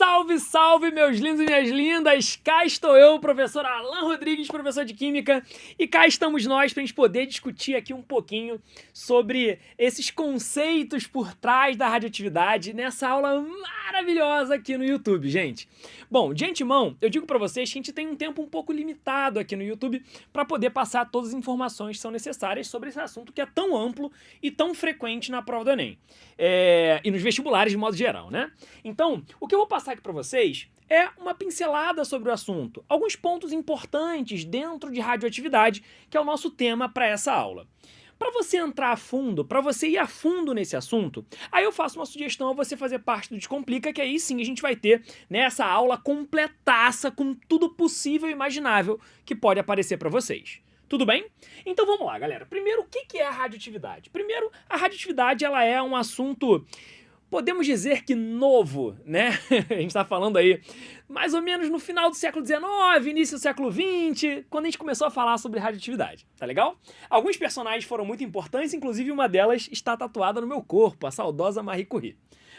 Salve, salve, meus lindos e minhas lindas! Cá estou eu, professor Alan Rodrigues, professor de Química, e cá estamos nós para a gente poder discutir aqui um pouquinho sobre esses conceitos por trás da radioatividade nessa aula maravilhosa aqui no YouTube, gente. Bom, de antemão, eu digo para vocês que a gente tem um tempo um pouco limitado aqui no YouTube para poder passar todas as informações que são necessárias sobre esse assunto que é tão amplo e tão frequente na prova do Enem. E nos vestibulares de modo geral, né? Então, o que eu vou passar aqui para vocês é uma pincelada sobre o assunto, alguns pontos importantes dentro de radioatividade, que é o nosso tema para essa aula. Para você entrar a fundo, para você ir a fundo nesse assunto, aí eu faço uma sugestão a você fazer parte do Descomplica, que aí sim a gente vai ter nessa aula completaça com tudo possível e imaginável que pode aparecer para vocês. Tudo bem? Então vamos lá, galera. Primeiro, o que é a radioatividade? Primeiro, a radioatividade ela é um assunto, podemos dizer que novo, né? A gente está falando aí mais ou menos no final do século XIX, início do século XX, quando a gente começou a falar sobre radioatividade, tá legal? Alguns personagens foram muito importantes, inclusive uma delas está tatuada no meu corpo, a saudosa Marie Curie.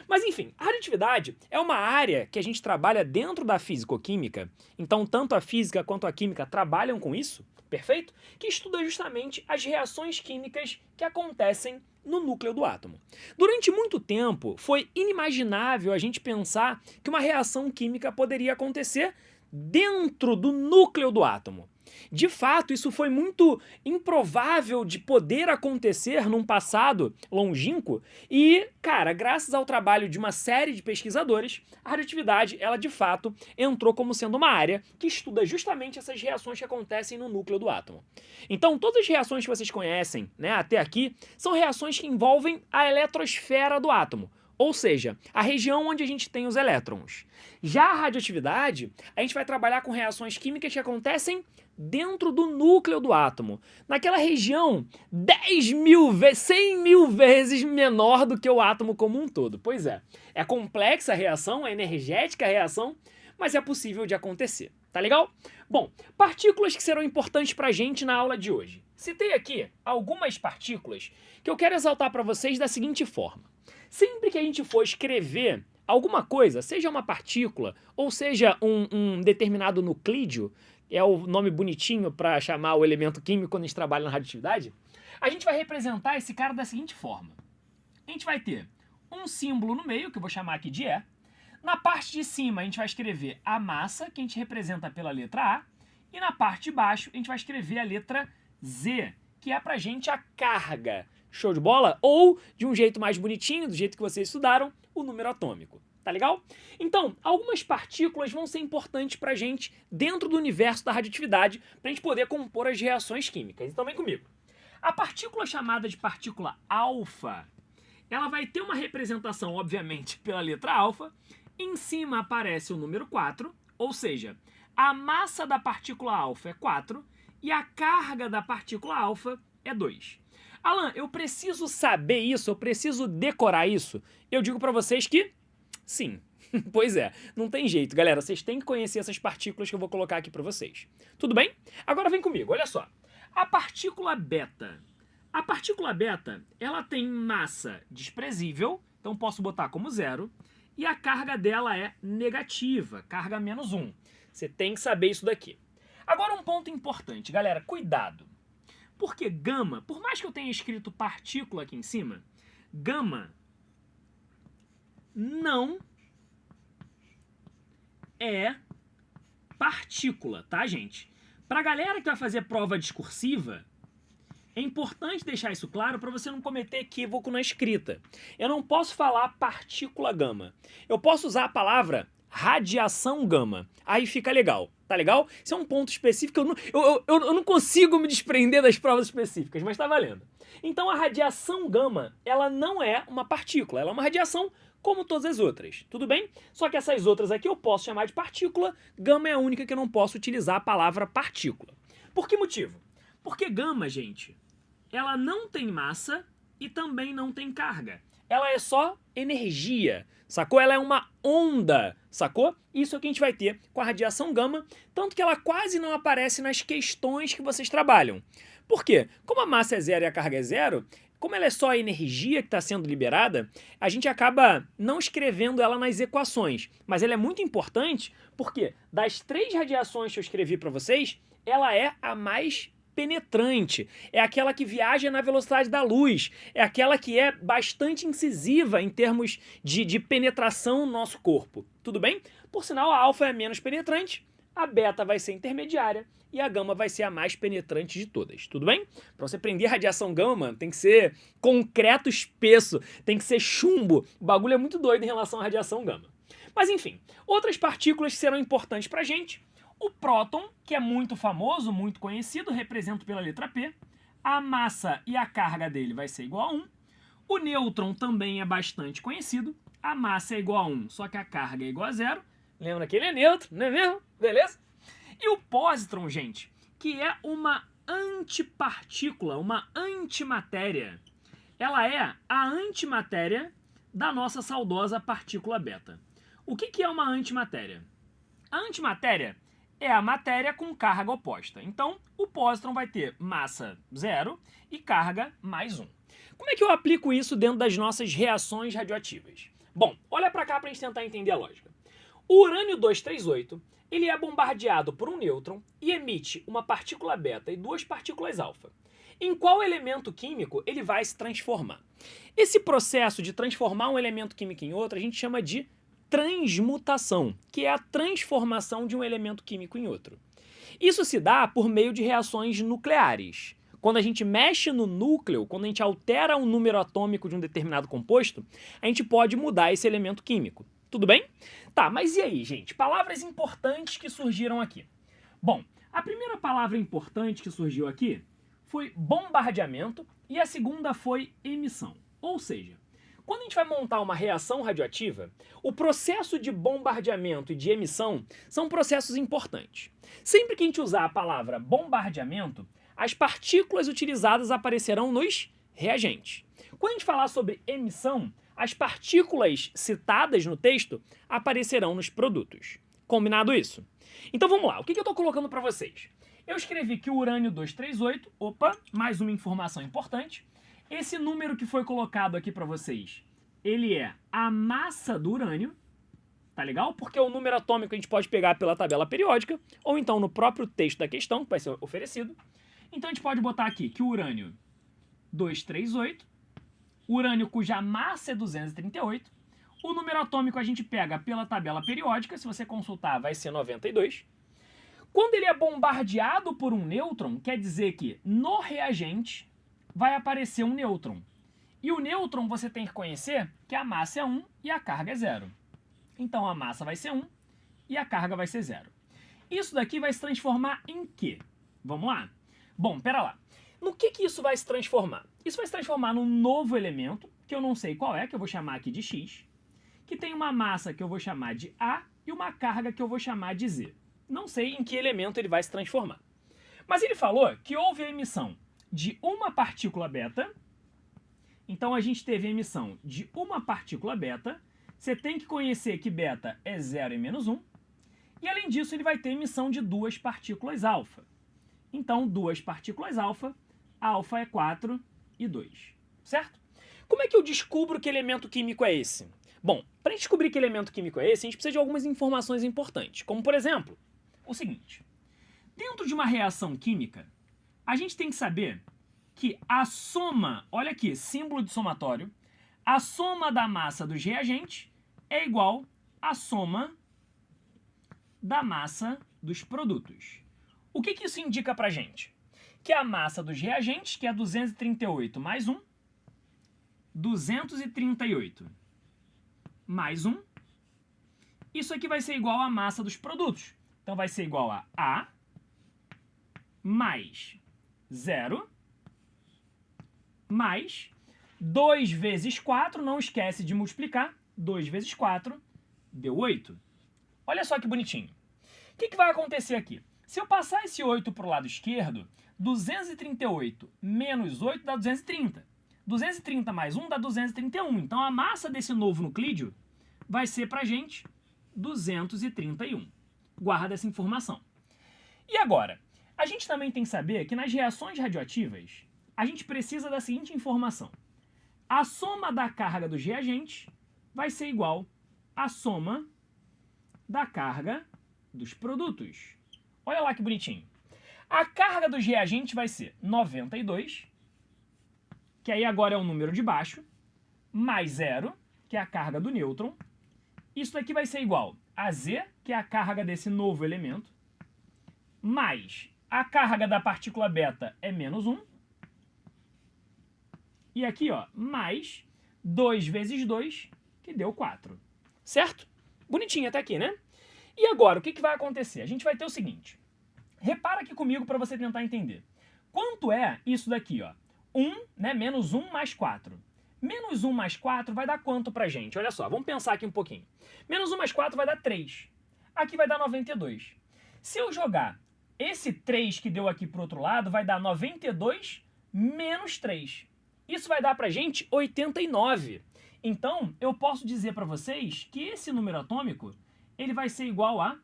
Mas enfim, a radioatividade é uma área que a gente trabalha dentro da fisicoquímica, então tanto a física quanto a química trabalham com isso, perfeito? Que estuda justamente as reações químicas que acontecem no núcleo do átomo. Durante muito tempo, foi inimaginável a gente pensar que uma reação química poderia acontecer dentro do núcleo do átomo. De fato, isso foi muito improvável de poder acontecer num passado longínquo e, cara, graças ao trabalho de uma série de pesquisadores, a radioatividade, ela de fato entrou como sendo uma área que estuda justamente essas reações que acontecem no núcleo do átomo. Então, todas as reações que vocês conhecem, né, até aqui, são reações que envolvem a eletrosfera do átomo, ou seja, a região onde a gente tem os elétrons. Já a radioatividade, a gente vai trabalhar com reações químicas que acontecem dentro do núcleo do átomo, naquela região 100 mil vezes menor do que o átomo como um todo. Pois é complexa a reação, é energética a reação, mas é possível de acontecer, tá legal? Bom, partículas que serão importantes pra gente na aula de hoje. Citei aqui algumas partículas que eu quero exaltar para vocês da seguinte forma. Sempre que a gente for escrever alguma coisa, seja uma partícula ou seja um determinado nuclídeo, é o nome bonitinho para chamar o elemento químico quando a gente trabalha na radioatividade, a gente vai representar esse cara da seguinte forma. A gente vai ter um símbolo no meio, que eu vou chamar aqui de E. Na parte de cima a gente vai escrever a massa, que a gente representa pela letra A. E na parte de baixo a gente vai escrever a letra Z, que é pra gente a carga. Show de bola? Ou, de um jeito mais bonitinho, do jeito que vocês estudaram, o número atômico. Tá legal? Então, algumas partículas vão ser importantes pra gente dentro do universo da radioatividade pra gente poder compor as reações químicas. Então vem comigo. A partícula chamada de partícula alfa, ela vai ter uma representação, obviamente, pela letra alfa. Em cima aparece o número 4, ou seja, a massa da partícula alfa é 4 e a carga da partícula alfa é 2. Alan, eu preciso saber isso? Eu preciso decorar isso? Eu digo pra vocês que sim. Pois é, não tem jeito, galera. Vocês têm que conhecer essas partículas que eu vou colocar aqui pra vocês. Tudo bem? Agora vem comigo, olha só. A partícula beta. A partícula beta, ela tem massa desprezível, então posso botar como 0, e a carga dela é negativa, carga menos 1. Você tem que saber isso daqui. Agora um ponto importante, galera, cuidado. Porque gama, por mais que eu tenha escrito partícula aqui em cima, gama não é partícula, tá, gente? Pra galera que vai fazer prova discursiva, é importante deixar isso claro para você não cometer equívoco na escrita. Eu não posso falar partícula gama. Eu posso usar a palavra radiação gama. Aí fica legal, tá legal? Isso é um ponto específico, eu não consigo me desprender das provas específicas, mas tá valendo. Então a radiação gama, ela não é uma partícula, ela é uma radiação como todas as outras, tudo bem? Só que essas outras aqui eu posso chamar de partícula, gama é a única que eu não posso utilizar a palavra partícula. Por que motivo? Porque gama, gente, ela não tem massa e também não tem carga. Ela é só energia, sacou? Ela é uma onda, sacou? Isso é o que a gente vai ter com a radiação gama, tanto que ela quase não aparece nas questões que vocês trabalham. Por quê? Como a massa é 0 e a carga é 0, como ela é só a energia que está sendo liberada, a gente acaba não escrevendo ela nas equações. Mas ela é muito importante porque das 3 radiações que eu escrevi para vocês, ela é a mais penetrante, é aquela que viaja na velocidade da luz, é aquela que é bastante incisiva em termos de penetração no nosso corpo. Tudo bem? Por sinal, a alfa é menos penetrante, a beta vai ser intermediária e a gama vai ser a mais penetrante de todas, tudo bem? Para você prender radiação gama, mano, tem que ser concreto espesso, tem que ser chumbo. O bagulho é muito doido em relação à radiação gama. Mas enfim, outras partículas que serão importantes pra gente. O próton, que é muito famoso, muito conhecido, represento pela letra P. A massa e a carga dele vai ser igual a 1. O nêutron também é bastante conhecido. A massa é igual a 1, só que a carga é igual a 0. Lembra que ele é neutro, não é mesmo? Beleza? E o pósitron, gente, que é uma antipartícula, uma antimatéria. Ela é a antimatéria da nossa saudosa partícula beta. O que é uma antimatéria? A antimatéria é a matéria com carga oposta. Então, o pósitron vai ter massa 0 e carga mais 1. Como é que eu aplico isso dentro das nossas reações radioativas? Bom, olha para cá para a gente tentar entender a lógica. O urânio 238, ele é bombardeado por um nêutron e emite uma partícula beta e 2 partículas alfa. Em qual elemento químico ele vai se transformar? Esse processo de transformar um elemento químico em outro a gente chama de transmutação, que é a transformação de um elemento químico em outro. Isso se dá por meio de reações nucleares. Quando a gente mexe no núcleo, quando a gente altera um número atômico de um determinado composto, a gente pode mudar esse elemento químico. Tudo bem? Tá, mas e aí, gente? Palavras importantes que surgiram aqui. Bom, a primeira palavra importante que surgiu aqui foi bombardeamento e a segunda foi emissão. Ou seja, quando a gente vai montar uma reação radioativa, o processo de bombardeamento e de emissão são processos importantes. Sempre que a gente usar a palavra bombardeamento, as partículas utilizadas aparecerão nos reagentes. Quando a gente falar sobre emissão, as partículas citadas no texto aparecerão nos produtos. Combinado isso? Então vamos lá, o que eu estou colocando para vocês? Eu escrevi que o urânio 238, opa, mais uma informação importante. Esse número que foi colocado aqui para vocês, ele é a massa do urânio, tá legal? Porque o número atômico a gente pode pegar pela tabela periódica, ou então no próprio texto da questão, que vai ser oferecido. Então a gente pode botar aqui que o urânio 238, urânio cuja massa é 238, o número atômico a gente pega pela tabela periódica, se você consultar vai ser 92. Quando ele é bombardeado por um nêutron, quer dizer que no reagente vai aparecer um nêutron. E o nêutron você tem que conhecer que a massa é 1 e a carga é 0. Então a massa vai ser 1 e a carga vai ser 0. Isso daqui vai se transformar em quê? Vamos lá? Bom, pera lá. No que isso vai se transformar? Isso vai se transformar num novo elemento, que eu não sei qual é, que eu vou chamar aqui de X, que tem uma massa que eu vou chamar de A e uma carga que eu vou chamar de Z. Não sei em que elemento ele vai se transformar. Mas ele falou que houve a emissão de uma partícula beta. Então a gente teve a emissão de uma partícula beta. Você tem que conhecer que beta é 0 e menos 1. E além disso ele vai ter emissão de 2 partículas alfa. Então 2 partículas alfa, alfa é 4 e 2. Certo? Como é que eu descubro que elemento químico é esse? Bom, para descobrir que elemento químico é esse, a gente precisa de algumas informações importantes. Como por exemplo, o seguinte. Dentro de uma reação química, a gente tem que saber que a soma, olha aqui, símbolo de somatório, a soma da massa dos reagentes é igual à soma da massa dos produtos. O que isso indica pra gente? Que a massa dos reagentes, que é 238 mais 1, 238 mais 1, isso aqui vai ser igual à massa dos produtos. Então vai ser igual a A mais 0 mais 2 vezes 4, não esquece de multiplicar, 2 vezes 4 deu 8. Olha só que bonitinho. O que vai acontecer aqui? Se eu passar esse 8 para o lado esquerdo, 238 menos 8 dá 230. 230 mais 1 dá 231. Então a massa desse novo nuclídeo vai ser para a gente 231. Guarda essa informação. E agora, a gente também tem que saber que nas reações radioativas, a gente precisa da seguinte informação. A soma da carga dos reagentes vai ser igual à soma da carga dos produtos. Olha lá que bonitinho. A carga dos reagentes vai ser 92, que aí agora é o número de baixo, mais 0, que é a carga do nêutron. Isso daqui vai ser igual a Z, que é a carga desse novo elemento, mais a carga da partícula beta é menos 1, e aqui, ó, mais 2 vezes 2, que deu 4. Certo? Bonitinho até aqui, né? E agora, o que vai acontecer? A gente vai ter o seguinte. Repara aqui comigo para você tentar entender. Quanto é isso daqui, ó? 1, né? Menos 1 mais 4. Menos 1 mais 4 vai dar quanto pra gente? Olha só, vamos pensar aqui um pouquinho. Menos 1 mais 4 vai dar 3. Aqui vai dar 92. Se eu jogar esse 3 que deu aqui pro outro lado, vai dar 92 menos 3. Isso vai dar pra gente 89. Então, eu posso dizer para vocês que esse número atômico ele vai ser igual a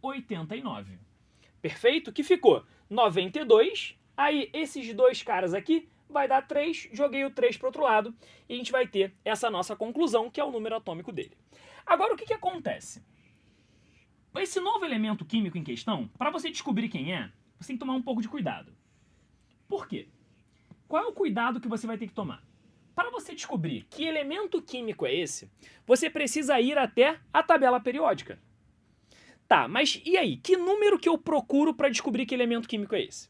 89. Perfeito? Que ficou 92, aí esses dois caras aqui vai dar 3, joguei o 3 para o outro lado e a gente vai ter essa nossa conclusão, que é o número atômico dele. Agora, o que acontece? Esse novo elemento químico em questão, para você descobrir quem é, você tem que tomar um pouco de cuidado. Por quê? Qual é o cuidado que você vai ter que tomar? Para você descobrir que elemento químico é esse, você precisa ir até a tabela periódica. Tá, mas e aí? Que número que eu procuro para descobrir que elemento químico é esse?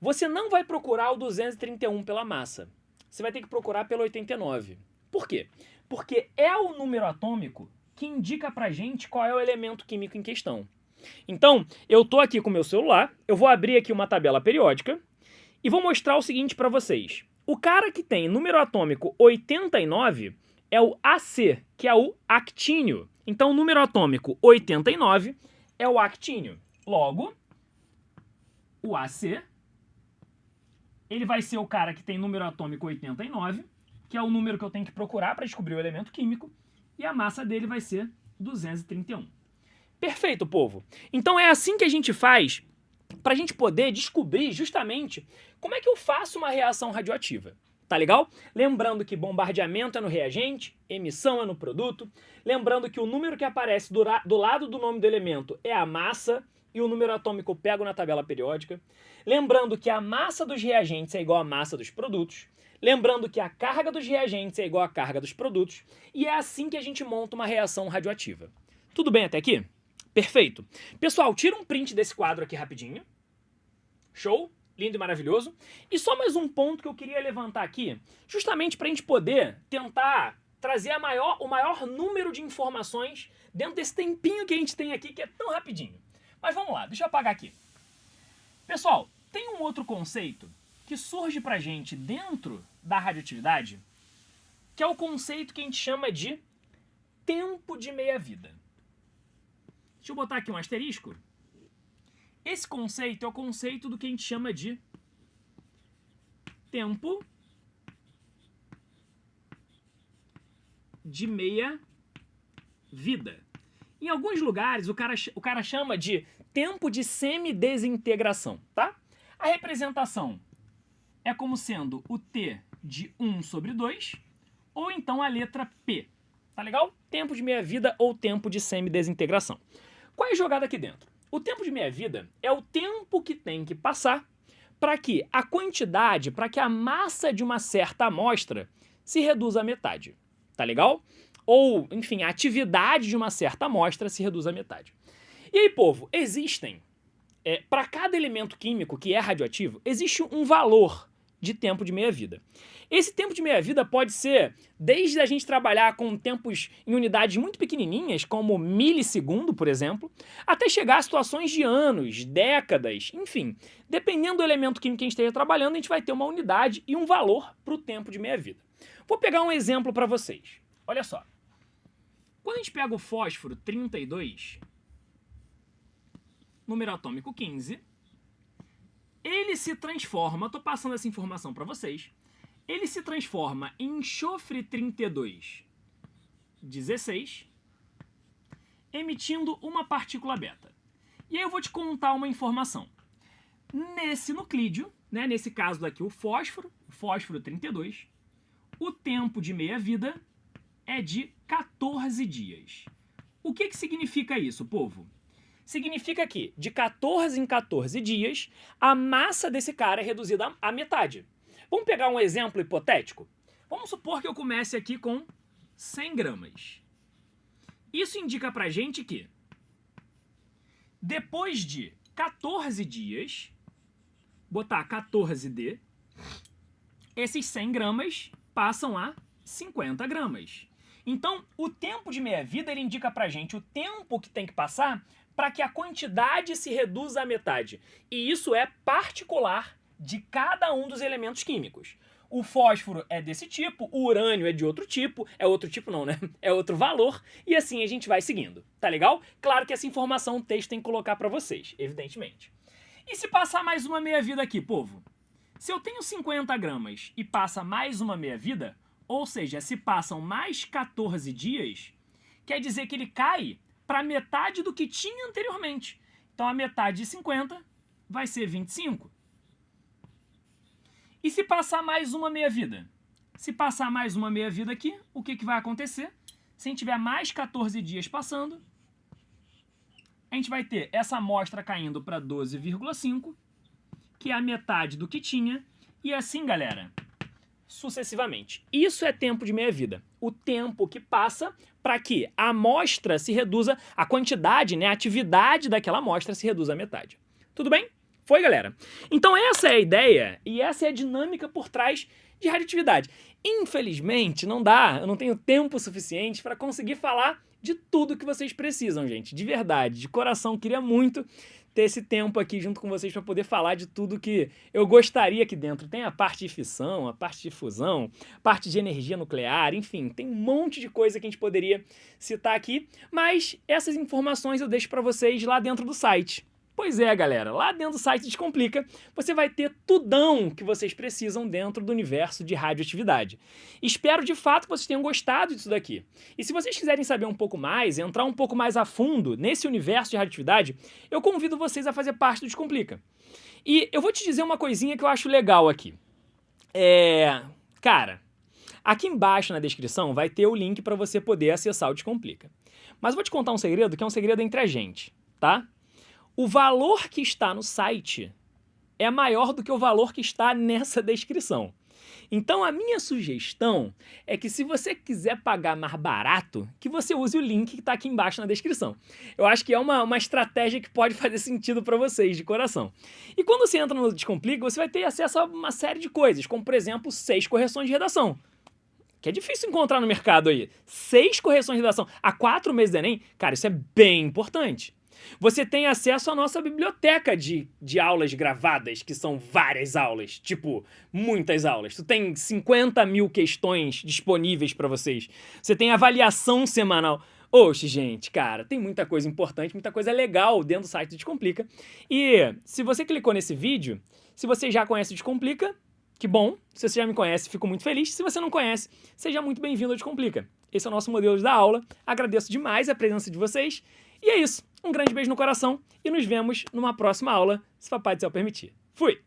Você não vai procurar o 231 pela massa. Você vai ter que procurar pelo 89. Por quê? Porque é o número atômico que indica pra gente qual é o elemento químico em questão. Então, eu tô aqui com o meu celular, eu vou abrir aqui uma tabela periódica e vou mostrar o seguinte para vocês. O cara que tem número atômico 89 é o AC, que é o actínio. Então, o número atômico 89 é o actínio. Logo, o AC, ele vai ser o cara que tem número atômico 89, que é o número que eu tenho que procurar para descobrir o elemento químico, e a massa dele vai ser 231. Perfeito, povo! Então é assim que a gente faz para a gente poder descobrir justamente como é que eu faço uma reação radioativa. Tá legal? Lembrando que bombardeamento é no reagente, emissão é no produto. Lembrando que o número que aparece do lado do nome do elemento é a massa e o número atômico eu pego na tabela periódica. Lembrando que a massa dos reagentes é igual à massa dos produtos. Lembrando que a carga dos reagentes é igual à carga dos produtos. E é assim que a gente monta uma reação radioativa. Tudo bem até aqui? Perfeito. Pessoal, tira um print desse quadro aqui rapidinho. Show? Lindo e maravilhoso. E só mais um ponto que eu queria levantar aqui, justamente para a gente poder tentar trazer o maior número de informações dentro desse tempinho que a gente tem aqui, que é tão rapidinho. Mas vamos lá, deixa eu apagar aqui. Pessoal, tem um outro conceito que surge pra gente dentro da radioatividade, que é o conceito que a gente chama de tempo de meia-vida. Deixa eu botar aqui um asterisco. Esse conceito é o conceito do que a gente chama de tempo de meia-vida. Em alguns lugares, o cara chama de tempo de semidesintegração, tá? A representação é como sendo o T de 1 sobre 2, ou então a letra P, tá legal? Tempo de meia-vida ou tempo de semidesintegração. Qual é a jogada aqui dentro? O tempo de meia-vida é o tempo que tem que passar para que a quantidade, para que a massa de uma certa amostra se reduza à metade, tá legal? Ou, enfim, a atividade de uma certa amostra se reduz à metade. E aí, povo, existem, para cada elemento químico que é radioativo, existe um valor de tempo de meia-vida. Esse tempo de meia-vida pode ser desde a gente trabalhar com tempos em unidades muito pequenininhas, como milissegundo, por exemplo, até chegar a situações de anos, décadas, enfim. Dependendo do elemento químico que a gente esteja trabalhando, a gente vai ter uma unidade e um valor para o tempo de meia-vida. Vou pegar um exemplo para vocês. Olha só. Quando a gente pega o fósforo 32, número atômico 15, ele se transforma, estou passando essa informação para vocês, ele se transforma em enxofre 32, 16, emitindo uma partícula beta. E aí eu vou te contar uma informação. Nesse nuclídeo, né, nesse caso daqui o fósforo 32, o tempo de meia-vida é de 14 dias. O que significa isso, povo? Significa que, de 14 em 14 dias, a massa desse cara é reduzida à metade. Vamos pegar um exemplo hipotético? Vamos supor que eu comece aqui com 100 gramas. Isso indica pra gente que, depois de 14 dias, botar 14D, esses 100 gramas passam a 50 gramas. Então, o tempo de meia-vida ele indica pra gente o tempo que tem que passar para que a quantidade se reduza à metade. E isso é particular de cada um dos elementos químicos. O fósforo é desse tipo, o urânio é de outro tipo, é outro tipo não, né? É outro valor, e assim a gente vai seguindo, tá legal? Claro que essa informação o texto tem que colocar para vocês, evidentemente. E se passar mais uma meia-vida aqui, povo? Se eu tenho 50 gramas e passa mais uma meia-vida, ou seja, se passam mais 14 dias, quer dizer que ele cai para metade do que tinha anteriormente. Então a metade de 50 vai ser 25. E se passar mais uma meia-vida? Se passar mais uma meia-vida aqui, o que vai acontecer? Se a gente tiver mais 14 dias passando, a gente vai ter essa amostra caindo para 12,5, que é a metade do que tinha, e assim, galera, sucessivamente. Isso é tempo de meia-vida. O tempo que passa para que a amostra se reduza, a quantidade, né, a atividade daquela amostra se reduza à metade. Tudo bem? Foi, galera? Então essa é a ideia e essa é a dinâmica por trás de radioatividade. Infelizmente, não dá, eu não tenho tempo suficiente para conseguir falar de tudo que vocês precisam, gente. De verdade, de coração, queria muito ter esse tempo aqui junto com vocês para poder falar de tudo que eu gostaria aqui dentro. Tem a parte de fissão, a parte de fusão, parte de energia nuclear, enfim, tem um monte de coisa que a gente poderia citar aqui, mas essas informações eu deixo para vocês lá dentro do site. Pois é, galera, lá dentro do site Descomplica, você vai ter tudão que vocês precisam dentro do universo de radioatividade. Espero de fato que vocês tenham gostado disso daqui. E se vocês quiserem saber um pouco mais, entrar um pouco mais a fundo nesse universo de radioatividade, eu convido vocês a fazer parte do Descomplica. E eu vou te dizer uma coisinha que eu acho legal aqui. Cara, aqui embaixo na descrição vai ter o link para você poder acessar o Descomplica. Mas eu vou te contar um segredo que é um segredo entre a gente, tá? O valor que está no site é maior do que o valor que está nessa descrição. Então a minha sugestão é que se você quiser pagar mais barato, que você use o link que está aqui embaixo na descrição. Eu acho que é uma estratégia que pode fazer sentido para vocês, de coração. E quando você entra no Descomplica, você vai ter acesso a uma série de coisas, como por exemplo 6 correções de redação. Que é difícil encontrar no mercado aí. 6 correções de redação a 4 meses do Enem, cara, isso é bem importante. Você tem acesso à nossa biblioteca de aulas gravadas, que são várias aulas, tipo, muitas aulas. Tu tem 50 mil questões disponíveis para vocês. Você tem avaliação semanal. Oxe, gente, cara, tem muita coisa importante, muita coisa legal dentro do site do Descomplica. E se você clicou nesse vídeo, se você já conhece o Descomplica, que bom. Se você já me conhece, fico muito feliz. Se você não conhece, seja muito bem-vindo ao Descomplica. Esse é o nosso modelo da aula. Agradeço demais a presença de vocês. E é isso. Um grande beijo no coração e nos vemos numa próxima aula, se o Papai do Céu permitir. Fui!